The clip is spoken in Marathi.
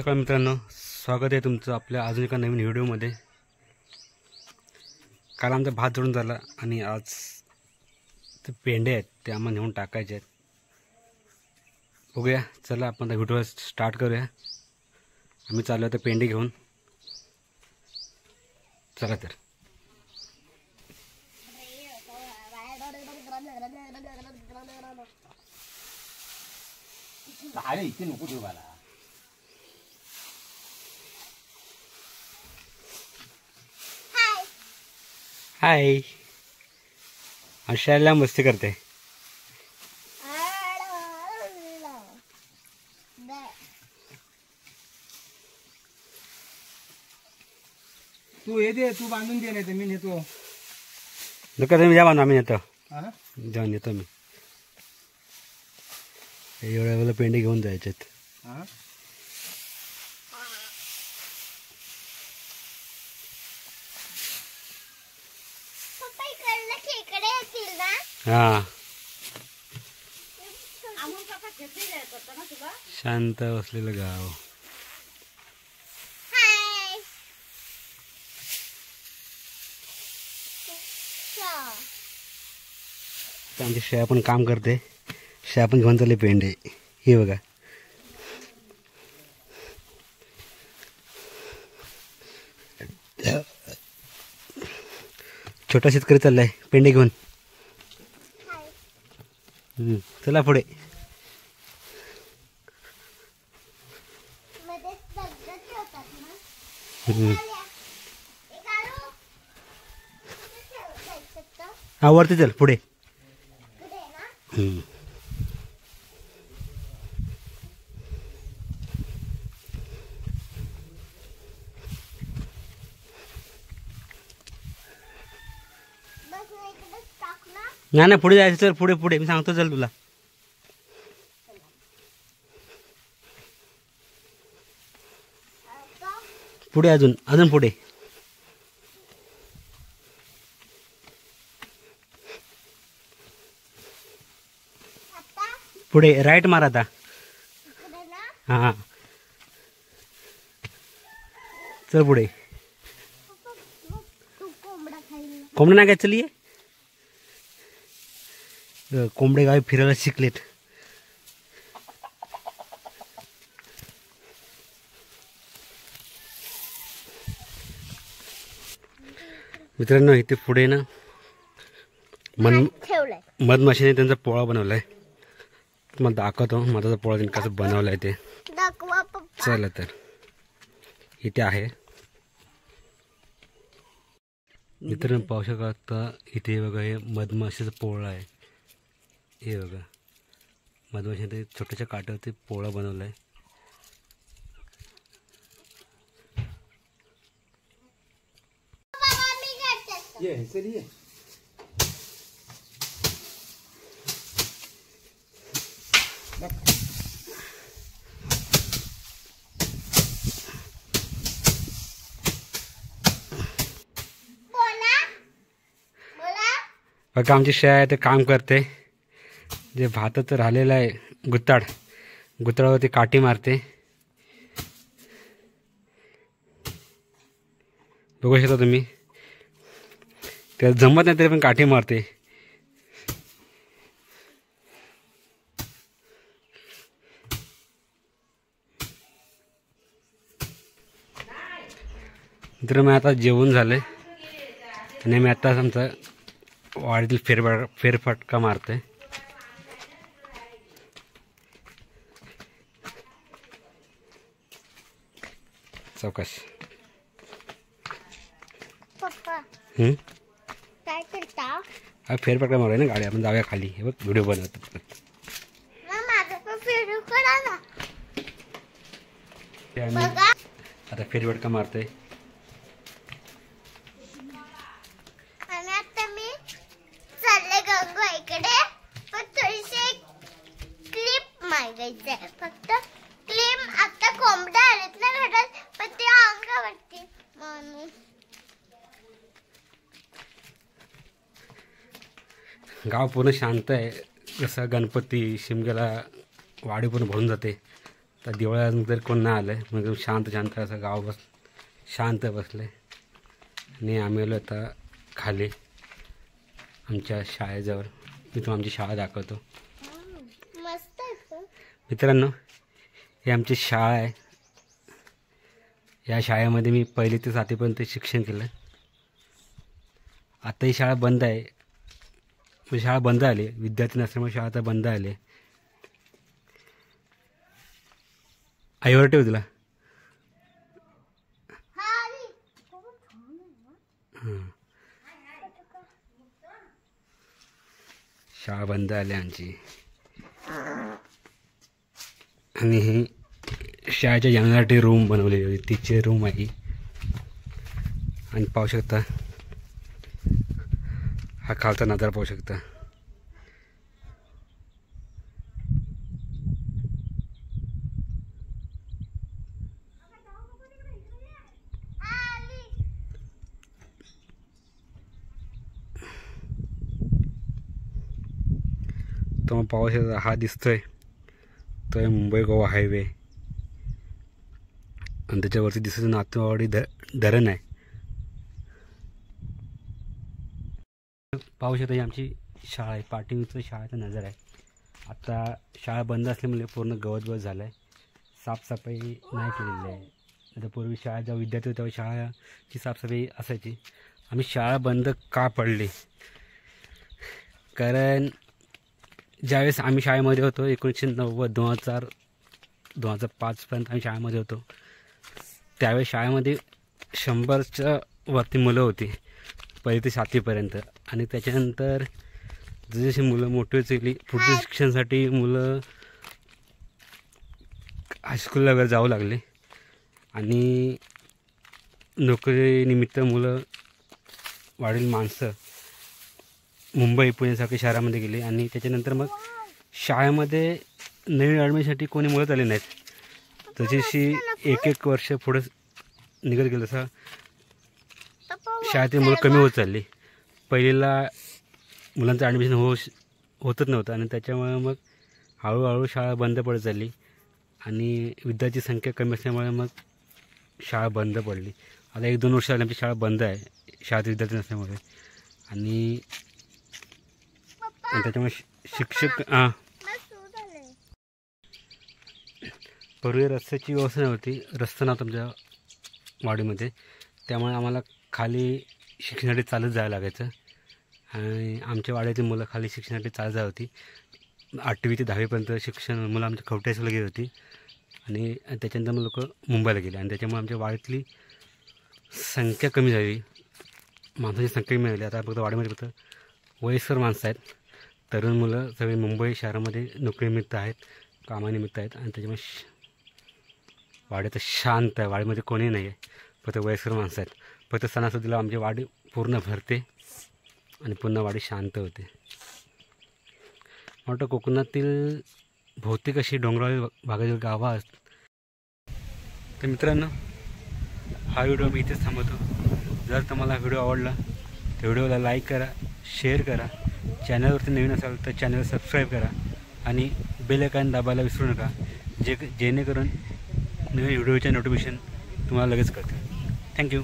नमस्कार मित्रांनो, स्वागत आहे तुमचं आपल्या अजून एका नवीन व्हिडिओमध्ये। काल आमचा भात जोडून झाला आणि आज ते पेंडे आहेत ते आम्हाला नेऊन टाकायचे आहेत। बघूया, चला आपण व्हिडिओ स्टार्ट करूया। आम्ही चाललो ते पेंडे घेऊन, चला तर। इथे नको देऊ मला। हाय, अशाला मस्ती करते। तू हे दे, तू बांधून दे, नाही तर मी नेतो। नका तुम्ही जा बांधून, आम्ही नेतो। हा, जाऊन येतो मी। एवढ्या वेळेला पेंडे घेऊन जायचे आहेत। हा, हा, शांत बसलेलं गाव। आमची शेळ्या पण काम करते, शेळ्या पण घेऊन चालले पेंडे। हे बघा, छोटा शेतकरी चाललाय पेंडे घेऊन। चला पुढे। हा, वरती चल पुढे। नाही नाही, पुढे जायचं। चल पुढे पुढे, मी सांगतो, चल तुला। पुढे, अजून अजून पुढे। पुढे राईट मार आता। हा, चल पुढे। कोंबडा नाही काय, चलिये। कोंबडे गावी फिरायला शिकलेत। मित्रांनो, इथे पुढे ना मधमाशीने त्यांचा पोळा बनवलाय। तुम्हाला दाखवतो मधाचा पोळा त्यांनी कसं बनवलाय ते। चला तर, इथे आहे। मित्रांनो, पाहू शकता इथे बघा, हे मधमाशीचा पोळा आहे। हे बघा, मधमाशीने छोट्याशा काट्यावरती पोळा बनवलाय। ये चलिए। बघा, आमची शेळ्या आहे ते काम करते। जे भाताचं राहिलेलं आहे गुताळावरती काठी मारते। बघू शकता तुम्ही, त्याला जमत नाही तरी पण काठी मारते। तर मी आता जेवून झाले आणि मी आताच आमचा वाडीतील फेरफटका मारते। चौकश काय करता? हा, फेरफटका मारूया ना गाडी, आपण जाऊया खाली। हे बघ, व्हिडिओ बनवतो। आता फेरफटका मारते। आणि आता मी चालले गंगू इकडे, पण थोडीशी क्लिप मागायची आहे। फक्त क्लिप, आता कोंबड्या आलेत ना घरात, पण ते अंगावरती म्हणून। गाव पूर्ण शांत आहे। जसं गणपती शिमग्याला वाडी पण भरून जाते, तर दिवाळीनंतर कोण नाही आलं आहे, मग शांत असं गाव शांत बसलं आहे. आणि आम्ही आलो आता खाली आमच्या शाळेजवळ. मी तुम्हाला आमची शाळा दाखवतो. मस्त आहे पण. मित्रांनो, ही आमची शाळा आहे. या शाळेमध्ये मी 1ली ते 7वीपर्यंत शिक्षण केलं. आता ही शाळा बंद आहे, म्हणजे शाळा बंद आली, विद्यार्थी नसल्यामुळे शाळा आता बंद आली. आईवर ठेव तुला. हां, शाळा बंद आली आमची. आणि ही शाळेच्या जंगलासाठी रूम बनवलेली होती, तिचे रूम आहे. आणि पाहू शकता हा खालचा नजारा पाहू शकता. तो पाहू शकता, हा दिसतोय तो आहे मुंबई गोवा हायवे. आणि त्याच्यावरती दिसत नातूवाडी धरण आहे. पाहू शकता ही आमची शाळा आहे, पाठीवरचं शाळेचा नजर आहे. आता शाळा बंद असल्यामुळे पूर्ण गवत झालं आहे, साफसफाई नाही केलेली आहे. आता पूर्वी शाळा जेव्हा विद्यार्थी होते तेव्हा शाळेची साफसफाई असायची. आम्ही शाळा बंद का पडली, कारण ज्यावेळेस आम्ही शाळेमध्ये होतो 1990, 2005पर्यंत आम्ही शाळेमध्ये होतो, त्यावेळेस शाळेमध्ये 100च्या वरती मुलं होती 1ली ते 7वीपर्यंत. आणि त्याच्यानंतर जशी मुलं मोठी होत गेली, पुढच्या शिक्षणासाठी मुलं हायस्कूलला वगैरे जाऊ लागले. आणि नोकरीनिमित्त मुलं वाढील माणसं मुंबई पुण्यासारख्या शहरामध्ये गेली. आणि त्याच्यानंतर मग शाळेमध्ये नवीन ॲडमिशनसाठी कोणी मुलं आले नाहीत. तशीशी एक वर्ष पुढं निघत गेलं तसं शाळेतील मुलं कमी होत चालली. पहिलीला मुलांचं ॲडमिशन होतच नव्हतं आणि त्याच्यामुळे मग हळूहळू शाळा बंद पडत चालली. आणि विद्यार्थी संख्या कमी असल्यामुळे मग शाळा बंद पडली. आता 1-2 वर्ष झाली आमची शाळा बंद आहे शाळेत विद्यार्थी नसल्यामुळे. आणि त्याच्यामुळे शिक्षक पूर्वी रस्त्याची व्यवस्था नव्हती, रस्ता नव्हता आमच्या वाडीमध्ये, त्यामुळे आम्हाला खाली शिक्षणासाठी चालत जायला लागायचं. आणि आमच्या वाड्यातील मुलं खाली शिक्षणासाठी चालत जात होती. 8वी ते 10वीपर्यंत शिक्षण मुलं आमच्या खवटे हायस्कूलला गेली होती. आणि त्याच्यानंतर मग लोक मुंबईला गेले. आणि त्याच्यामुळे आमच्या वाडीतली संख्या कमी झाली, माणसाची संख्या कमी झाली. आता फक्त वाडीमध्ये फक्त वयस्कर माणसं आहेत, तरुण मुलं सगळे मुंबई शहरामध्ये नोकरीनिमित्त आहेत, कामानिमित्त आहेत. आणि त्याच्यामुळे वाडी तर शांत आहे, वाडीमध्ये कोणी नाही आहे, फक्त वयस्कर माणसं आहेत. फक्त सणासुदीला आमची वाडी पूर्ण भरते आणि पुन्हा वाडी शांत होते. मोठं कोकणातील बहुतेक अशी डोंगराळ भागातील गावं असतात. तर मित्रांनो, हा व्हिडिओ मी इथेच थांबवतो. जर तुम्हाला व्हिडिओ आवडला तर व्हिडिओला लाईक करा, शेअर करा. चॅनलवरती नवीन असाल तर चॅनल सबस्क्राईब करा आणि बेल आयकॉन दाबायला विसरू नका, जेणेकरून नवीन व्हिडिओचे नोटिफिकेशन तुम्हाला लगेच कळते. थँक्यू.